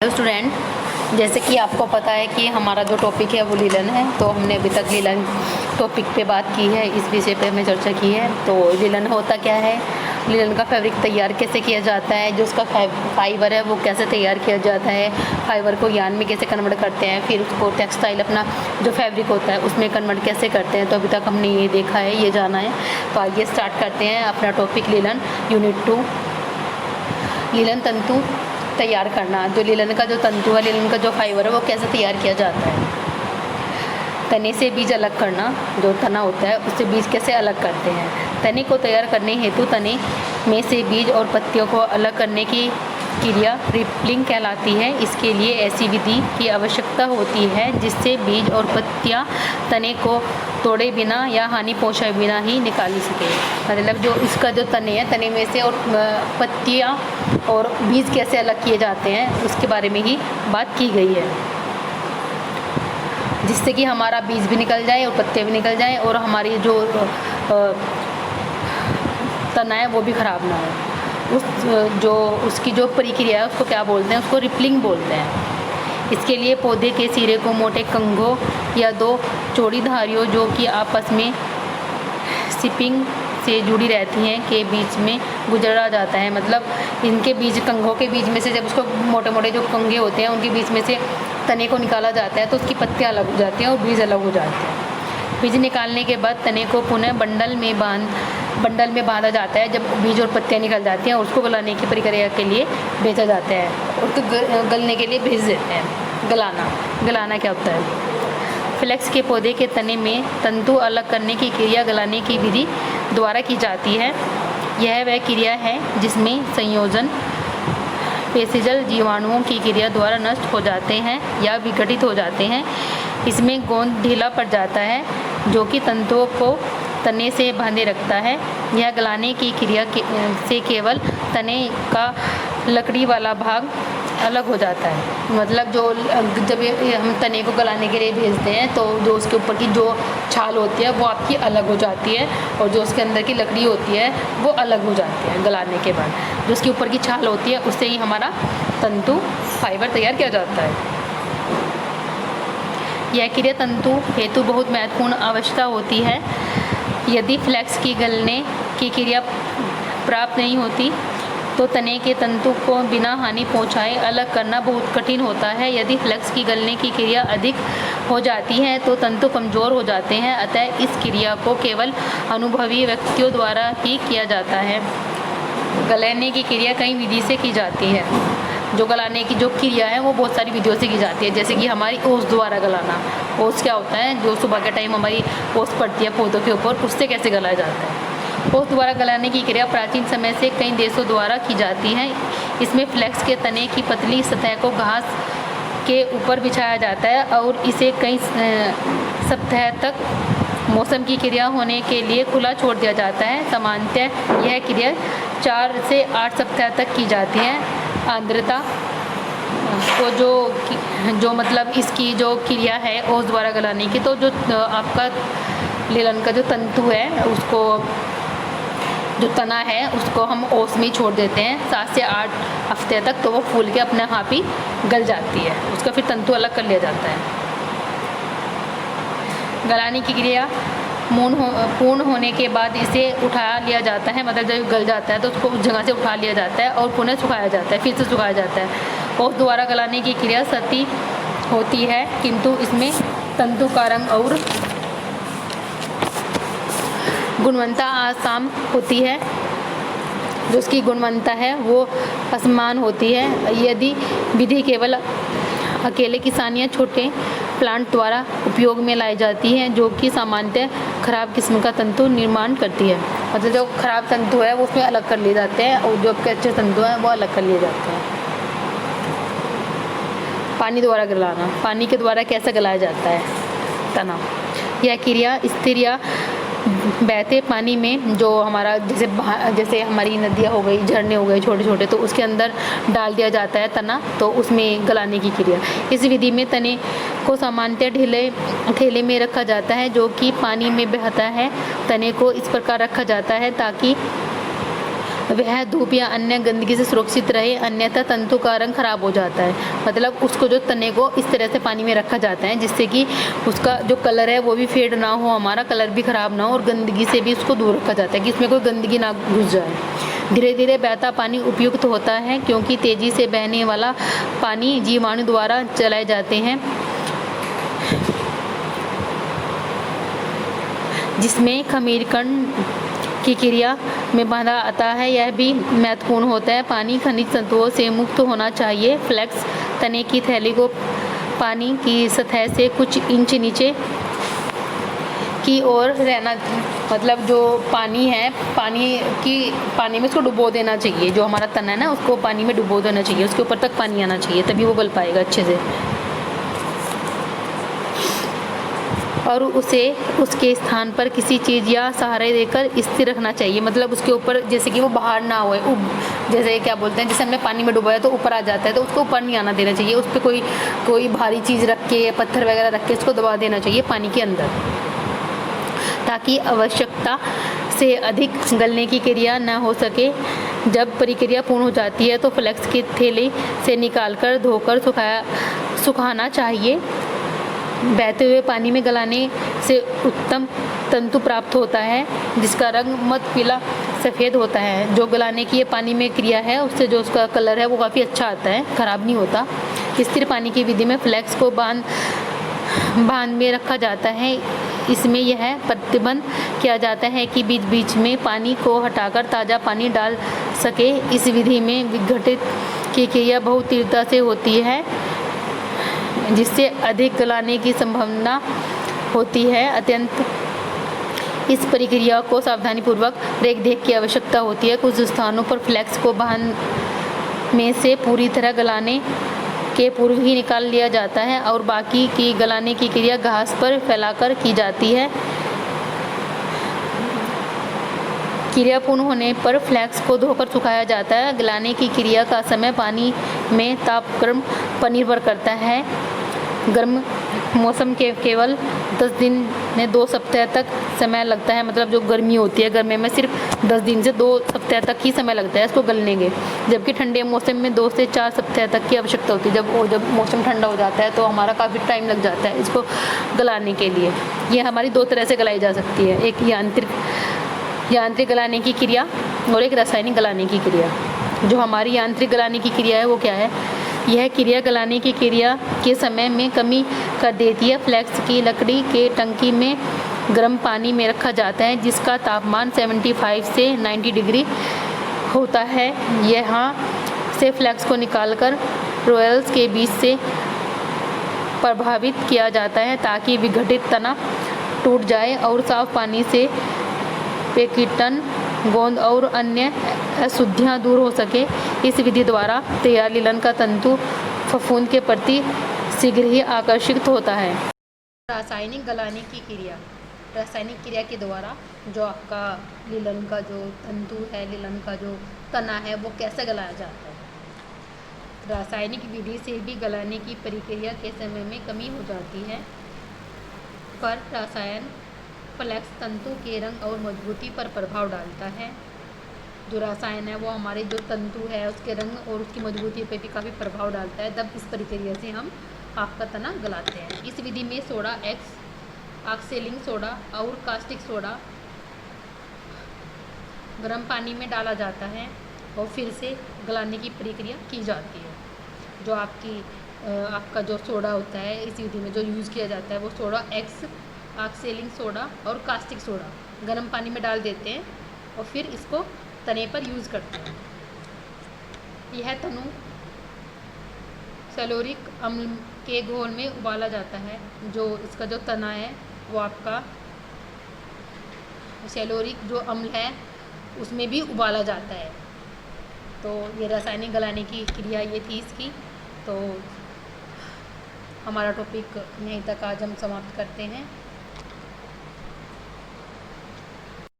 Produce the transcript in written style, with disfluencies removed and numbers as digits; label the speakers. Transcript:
Speaker 1: Hello student, जैसे कि आपको पता है कि हमारा जो टॉपिक है वो लीलन है। तो हमने अभी तक लीलन टॉपिक पे बात की है, इस विषय पे हमने चर्चा की है। तो लीलन होता क्या है, लीलन का फैब्रिक तैयार कैसे किया जाता है, जो उसका फाइबर है वो कैसे तैयार किया जाता है, फाइबर को यार्न में कैसे कन्वर्ट करते हैं, फिर उसको टेक्सटाइल अपना जो फैब्रिक होता है उसमें कन्वर्ट कैसे करते हैं। तो अभी तक हमने ये देखा है, ये जाना है। तो आइए स्टार्ट करते हैं अपना टॉपिक लीलन यूनिट 2, लीलन तंतु तैयार करना। जो लीलन का जो तंतु है, लीलन का जो फाइबर है वो कैसे तैयार किया जाता है। तने से बीज अलग करना, जो तना होता है उससे बीज कैसे अलग करते हैं। तने को तैयार करने हेतु तने में से बीज और पत्तियों को अलग करने की क्रिया रिपलिंग कहलाती है। इसके लिए ऐसी विधि की आवश्यकता होती है जिससे बीज और पत्तियां तने को तोड़े बिना या हानि पहुंचाए बिना ही निकाली सके। मतलब जो इसका जो तने है, तने में से और पत्तियां और बीज कैसे अलग किए जाते हैं उसके बारे में ही बात की गई है, जिससे कि हमारा बीज भी निकल जाए और पत्ते भी निकल जाएं और हमारी जो तना है वो भी ख़राब ना हो। उसकी जो प्रक्रिया है उसको क्या बोलते हैं, उसको रिपलिंग बोलते हैं। इसके लिए पौधे के सिरे को मोटे कंघों या दो चौड़ी धारियों जो कि आपस में सिपिंग से जुड़ी रहती हैं के बीच में गुजरा जाता है। मतलब इनके बीज, कंघों के बीच में से जब उसको मोटे मोटे जो कंघे होते हैं उनके बीच में से तने को निकाला जाता है तो उसकी पत्तियाँ अलग हो जाती हैं और बीज अलग हो जाते हैं। बीज निकालने के बाद तने को पुनः बंडल में बांधा जाता है। जब बीज और पत्तियाँ निकल जाती हैं और उसको गलाने की प्रक्रिया के लिए भेजा जाता है, उसको गलने के लिए भेज देते हैं। गलाना क्या होता है। फ्लेक्स के पौधे के तने में तंतु अलग करने की क्रिया गलाने की विधि द्वारा की जाती है। यह वह क्रिया है जिसमें संयोजन पेशिजल जीवाणुओं की क्रिया द्वारा नष्ट हो जाते हैं या विघटित हो जाते हैं। इसमें गोंद ढीला पड़ जाता है जो कि तंतुओं को तने से बांधे रखता है। यह गलाने की क्रिया से केवल तने का लकड़ी वाला भाग अलग हो जाता है। मतलब जब हम तने को गलाने के लिए भेजते हैं तो जो उसके ऊपर की जो छाल होती है वो आपकी अलग हो जाती है और जो उसके अंदर की लकड़ी होती है वो अलग हो जाती है। गलाने के बाद जो उसके ऊपर की छाल होती है उससे ही हमारा तंतु फाइबर तैयार किया जाता है। यह क्रिया तंतु हेतु बहुत महत्वपूर्ण आवश्यकता होती है। यदि फ्लेक्स की गलने की क्रिया प्राप्त नहीं होती तो तने के तंतु को बिना हानि पहुंचाए अलग करना बहुत कठिन होता है। यदि फ्लेक्स की गलने की क्रिया अधिक हो जाती है तो तंतु कमज़ोर हो जाते हैं। अतः इस क्रिया को केवल अनुभवी व्यक्तियों द्वारा ही किया जाता है। गलाने की क्रिया कई विधि से की जाती है। जो गलाने की जो क्रिया है वो बहुत सारी विधियों से की जाती है, जैसे कि हमारी ओस द्वारा गलाना। ओस क्या होता है, जो सुबह के टाइम हमारी ओस पड़ती है पौधों के ऊपर, उससे कैसे गलाया जाता है। ओस द्वारा गलाने की क्रिया प्राचीन समय से कई देशों द्वारा की जाती है। इसमें फ्लेक्स के तने की पतली सतह को घास के ऊपर बिछाया जाता है और इसे कई सप्ताह तक मौसम की क्रिया होने के लिए खुला छोड़ दिया जाता है। सामान्यतः यह क्रिया 4 से 8 सप्ताह तक की जाती है। आर्द्रता को जो मतलब इसकी जो क्रिया है ओस द्वारा गलाने की, तो जो आपका लीलन का जो तंतु है उसको, जो तना है उसको हम ओस में ही छोड़ देते हैं 7 से 8 हफ्ते तक, तो वो फूल के अपने आप ही गल जाती है। उसका फिर तंतु अलग कर लिया जाता है। गलाने की क्रिया पूर्ण होने के बाद इसे उठा लिया जाता है। मतलब जब गल जाता है तो उसको उस जगह से उठा लिया जाता है और पुनः सुखाया जाता है, फिर से सुखाया जाता है। ओस द्वारा गलाने की क्रिया सती होती है, किंतु इसमें तंतु का रंग और गुणवत्ता आसाम होती है। जो उसकी गुणवत्ता है वो असमान होती है। यदि विधि केवल अकेले किसान या छोटे प्लांट द्वारा उपयोग में लाई जाती है, जो कि सामान्यतः खराब किस्म का तंतु निर्माण करती है। मतलब जो खराब तंतु है वो उसमें अलग कर लिए जाते हैं और जो अच्छे तंतु हैं वो अलग कर लिए जाते हैं। पानी द्वारा गलाना, पानी के द्वारा कैसे गलाया जाता है तना। यह क्रिया स्थिर या बहते पानी में, जो हमारा जैसे हमारी नदियाँ हो गई, झरने हो गए छोटे छोटे, तो उसके अंदर डाल दिया जाता है तना, तो उसमें गलाने की क्रिया। इस विधि में तने को सामान्यतः ठेले में रखा जाता है जो कि पानी में बहता है। तने को इस प्रकार रखा जाता है ताकि वह धूप या अन्य गंदगी से सुरक्षित रहे, अन्यथा तंतु का रंग खराब हो जाता है। मतलब उसको जो तने को इस तरह से पानी में रखा जाता है जिससे कि उसका जो कलर है वो भी फेड ना हो, हमारा कलर भी ख़राब ना हो, और गंदगी से भी उसको दूर रखा जाता है कि इसमें कोई गंदगी ना घुस जाए। धीरे धीरे बहता पानी उपयुक्त होता है क्योंकि तेज़ी से बहने वाला पानी जीवाणु द्वारा चलाए जाते हैं, जिसमें खमीरकण की क्रिया में बाधा आता है। यह भी महत्वपूर्ण होता है। पानी खनिज तत्वों से मुक्त होना चाहिए। फ्लेक्स तने की थैली को पानी की सतह से कुछ इंच नीचे की ओर रहना, मतलब जो पानी है पानी में उसको डुबो देना चाहिए। जो हमारा तना है ना उसको पानी में डुबो देना चाहिए, उसके ऊपर तक पानी आना चाहिए, तभी वो गल पाएगा अच्छे से। और उसे उसके स्थान पर किसी चीज़ या सहारे देकर स्थिर रखना चाहिए। मतलब उसके ऊपर जैसे कि वो बाहर ना होए, जैसे क्या बोलते हैं, जैसे हमने पानी में डुबाया तो ऊपर आ जाता है, तो उसको ऊपर नहीं आना देना चाहिए। उस पर कोई भारी चीज़ रख के, पत्थर वगैरह रख के उसको दबा देना चाहिए पानी के अंदर, ताकि आवश्यकता से अधिक गलने की क्रिया न हो सके। जब प्रक्रिया पूर्ण हो जाती है तो फ्लेक्स की थैली से निकालकर धोकर सुखाना चाहिए। बहते हुए पानी में गलाने से उत्तम तंतु प्राप्त होता है जिसका रंग मत पीला सफ़ेद होता है। जो गलाने की ये पानी में क्रिया है उससे जो उसका कलर है वो काफ़ी अच्छा आता है, ख़राब नहीं होता। स्थिर पानी की विधि में फ्लेक्स को बांध में रखा जाता है। इसमें यह प्रतिबंध किया जाता है कि बीच बीच में पानी को हटाकर ताज़ा पानी डाल सके। इस विधि में विघटित की क्रिया बहुत तीव्रता से होती है जिससे अधिक गलाने की संभावना होती है। अत्यंत इस प्रक्रिया को सावधानीपूर्वक देख की आवश्यकता होती है। कुछ स्थानों पर फ्लेक्स को बांध में से पूरी तरह गलाने के पूर्व ही निकाल लिया जाता है और बाकी की गलाने की क्रिया घास पर फैलाकर की जाती है। क्रिया पूर्ण होने पर फ्लेक्स को धोकर सुखाया जाता है। गलाने की क्रिया का समय पानी में तापक्रम पर निर्भर करता है। गर्म मौसम के केवल 10 दिन में 2 सप्ताह तक समय लगता है। मतलब जो गर्मी होती है, गर्मी में सिर्फ 10 दिन से 2 सप्ताह तक ही समय लगता है इसको गलने के, जबकि ठंडे मौसम में 2 से 4 सप्ताह तक की आवश्यकता होती है। जब मौसम ठंडा हो जाता है तो हमारा काफ़ी टाइम लग जाता है इसको गलाने के लिए। ये हमारी 2 तरह से गलाई जा सकती है, एक यांत्रिक गलाने की क्रिया और एक रासायनिक गलाने की क्रिया। जो हमारी यांत्रिक गलाने की क्रिया है वो क्या है? यह क्रिया गलाने की क्रिया के समय में कमी कर देती है। फ्लेक्स की लकड़ी के टंकी में गर्म पानी में रखा जाता है जिसका तापमान 75 से 90 डिग्री होता है। यहाँ से फ्लेक्स को निकालकर रोलर्स के बीच से प्रभावित किया जाता है ताकि विघटित तना टूट जाए और साफ पानी से पेकिटन, गोंद और अन्य अशुद्धियाँ दूर हो सके। इस विधि द्वारा तैयार लिनन का तंतु फफूंद के प्रति शीघ्र ही आकर्षित होता है। रासायनिक गलाने की क्रिया। रासायनिक क्रिया के द्वारा जो आपका लिनन का जो तंतु है, लिनन का जो तना है, वो कैसे गलाया जाता है? रासायनिक विधि से भी गलाने की प्रक्रिया के समय में कमी हो जाती है, पर रसायन फ्लेक्स तंतु के रंग और मजबूती पर प्रभाव डालता है। जो रसायन है वो हमारे जो तंतु है उसके रंग और उसकी मजबूती पर भी काफ़ी प्रभाव डालता है। तब इस प्रक्रिया से हम आपका तना गलाते हैं। इस विधि में सोडा एक्स, ऑक्सैलिक सोडा और कास्टिक सोडा गर्म पानी में डाला जाता है और फिर से गलाने की प्रक्रिया की जाती है। जो आपका जो सोडा होता है इस विधि में जो यूज़ किया जाता है वो सोडा एक्स, ऑक्सैलिक सोडा और कास्टिक सोडा गर्म पानी में डाल देते हैं और फिर इसको तने पर यूज़ करते हैं। यह तनु सैलोरिक अम्ल के घोल में उबाला जाता है। जो इसका जो तना है वो आपका सैलोरिक जो अम्ल है उसमें भी उबाला जाता है। तो ये रासायनिक गलाने की क्रिया ये थी इसकी। तो हमारा टॉपिक यहीं तक आज हम समाप्त करते हैं।